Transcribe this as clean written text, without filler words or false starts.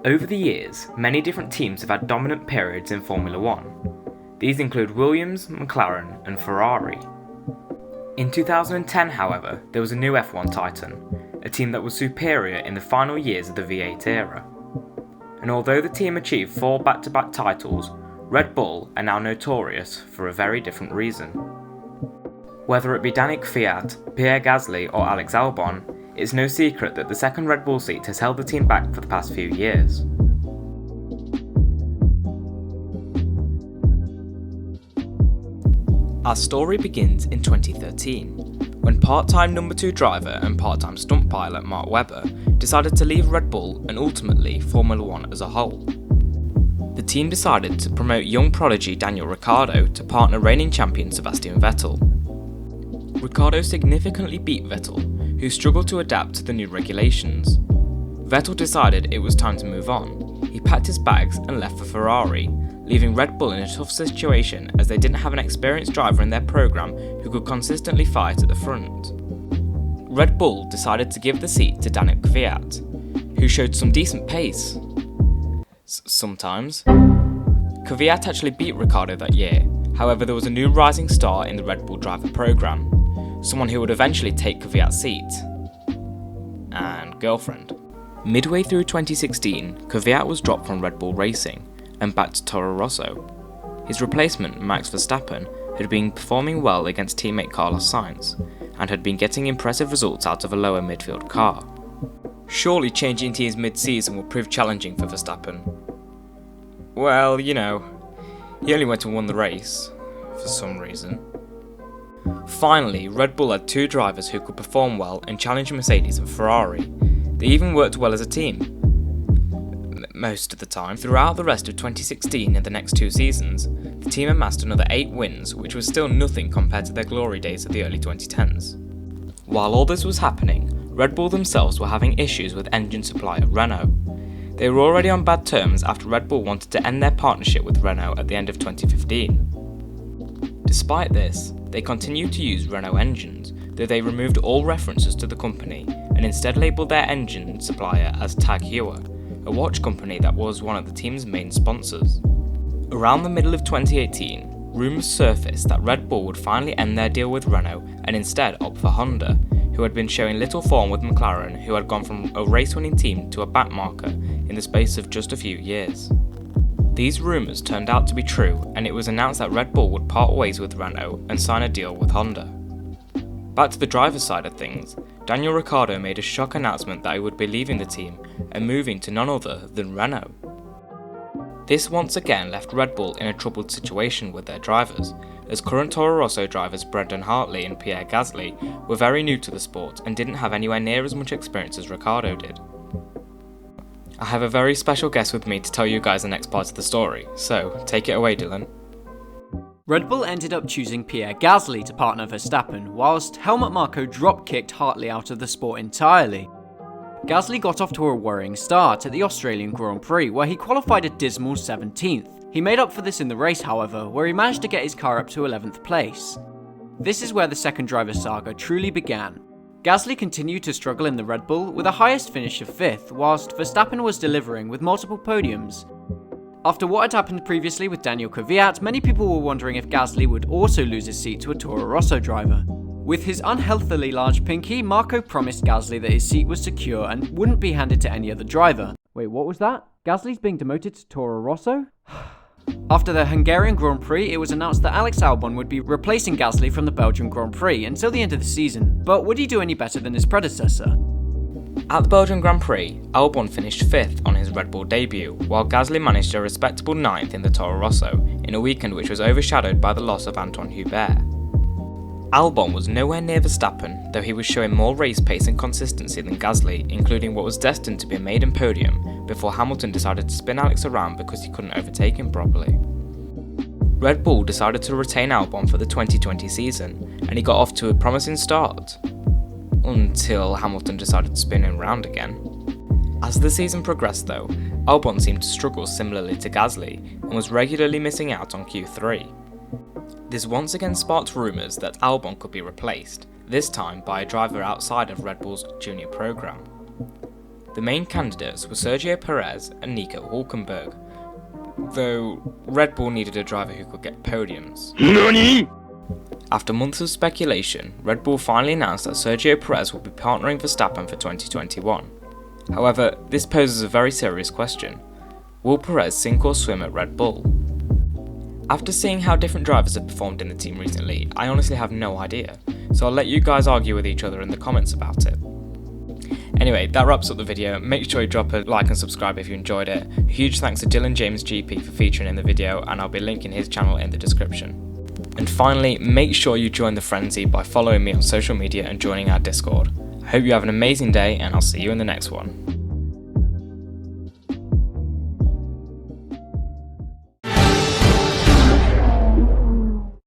Over the years, many different teams have had dominant periods in Formula 1. These include Williams, McLaren and Ferrari. In 2010, however, there was a new F1 titan, a team that was superior in the final years of the V8 era. And although the team achieved 4 back-to-back titles, Red Bull are now notorious for a very different reason. Whether it be Daniel Kvyat, Pierre Gasly or Alex Albon, it's no secret that the second Red Bull seat has held the team back for the past few years. Our story begins in 2013, when part-time number 2 driver and part-time stunt pilot Mark Webber decided to leave Red Bull and ultimately Formula 1 as a whole. The team decided to promote young prodigy Daniel Ricciardo to partner reigning champion Sebastian Vettel. Ricciardo significantly beat Vettel, who struggled to adapt to the new regulations. Vettel decided it was time to move on. He packed his bags and left for Ferrari, leaving Red Bull in a tough situation as they didn't have an experienced driver in their program who could consistently fight at the front. Red Bull decided to give the seat to Daniel Kvyat, who showed some decent pace. Sometimes. Kvyat actually beat Ricciardo that year, however there was a new rising star in the Red Bull driver program, someone who would eventually take Kvyat's seat. And girlfriend. Midway through 2016, Kvyat was dropped from Red Bull Racing and back to Toro Rosso. His replacement, Max Verstappen, had been performing well against teammate Carlos Sainz and had been getting impressive results out of a lower midfield car. Surely changing teams mid-season would prove challenging for Verstappen. Well, you know, he only went and won the race, for some reason. Finally, Red Bull had 2 drivers who could perform well and challenge Mercedes and Ferrari. They even worked well as a team. Most of the time. Throughout the rest of 2016 and the next 2 seasons, the team amassed another 8 wins, which was still nothing compared to their glory days of the early 2010s. While all this was happening, Red Bull themselves were having issues with engine supplier Renault. They were already on bad terms after Red Bull wanted to end their partnership with Renault at the end of 2015. Despite this, they continued to use Renault engines, though they removed all references to the company and instead labelled their engine supplier as Tag Heuer, a watch company that was one of the team's main sponsors. Around the middle of 2018, rumours surfaced that Red Bull would finally end their deal with Renault and instead opt for Honda, who had been showing little form with McLaren, who had gone from a race-winning team to a backmarker in the space of just a few years. These rumours turned out to be true, and it was announced that Red Bull would part ways with Renault and sign a deal with Honda. Back to the driver's side of things, Daniel Ricciardo made a shock announcement that he would be leaving the team and moving to none other than Renault. This once again left Red Bull in a troubled situation with their drivers, as current Toro Rosso drivers Brendan Hartley and Pierre Gasly were very new to the sport and didn't have anywhere near as much experience as Ricciardo did. I have a very special guest with me to tell you guys the next part of the story, so take it away, Dylan. Red Bull ended up choosing Pierre Gasly to partner Verstappen, whilst Helmut Marko drop-kicked Hartley out of the sport entirely. Gasly got off to a worrying start at the Australian Grand Prix, where he qualified a dismal 17th. He made up for this in the race, however, where he managed to get his car up to 11th place. This is where the second driver saga truly began. Gasly continued to struggle in the Red Bull with a highest finish of 5th, whilst Verstappen was delivering with multiple podiums. After what had happened previously with Daniel Kvyat, many people were wondering if Gasly would also lose his seat to a Toro Rosso driver. With his unhealthily large pinky, Marko promised Gasly that his seat was secure and wouldn't be handed to any other driver. Wait, what was that? Gasly's being demoted to Toro Rosso? After the Hungarian Grand Prix, it was announced that Alex Albon would be replacing Gasly from the Belgian Grand Prix until the end of the season. But would he do any better than his predecessor? At the Belgian Grand Prix, Albon finished 5th on his Red Bull debut, while Gasly managed a respectable 9th in the Toro Rosso, in a weekend which was overshadowed by the loss of Antoine Hubert. Albon was nowhere near Verstappen, though he was showing more race pace and consistency than Gasly, including what was destined to be a maiden podium, before Hamilton decided to spin Alex around because he couldn't overtake him properly. Red Bull decided to retain Albon for the 2020 season, and he got off to a promising start, until Hamilton decided to spin him round again. As the season progressed though, Albon seemed to struggle similarly to Gasly, and was regularly missing out on Q3. This once again sparked rumours that Albon could be replaced, this time by a driver outside of Red Bull's junior program. The main candidates were Sergio Perez and Nico Hülkenberg, though Red Bull needed a driver who could get podiums. NANI?! After months of speculation, Red Bull finally announced that Sergio Perez will be partnering Verstappen for 2021. However, this poses a very serious question. Will Perez sink or swim at Red Bull? After seeing how different drivers have performed in the team recently, I honestly have no idea, so I'll let you guys argue with each other in the comments about it. Anyway, that wraps up the video. Make sure you drop a like and subscribe if you enjoyed it. A huge thanks to DylanJamesGP for featuring in the video, and I'll be linking his channel in the description. And finally, make sure you join the frenzy by following me on social media and joining our Discord. I hope you have an amazing day, and I'll see you in the next one.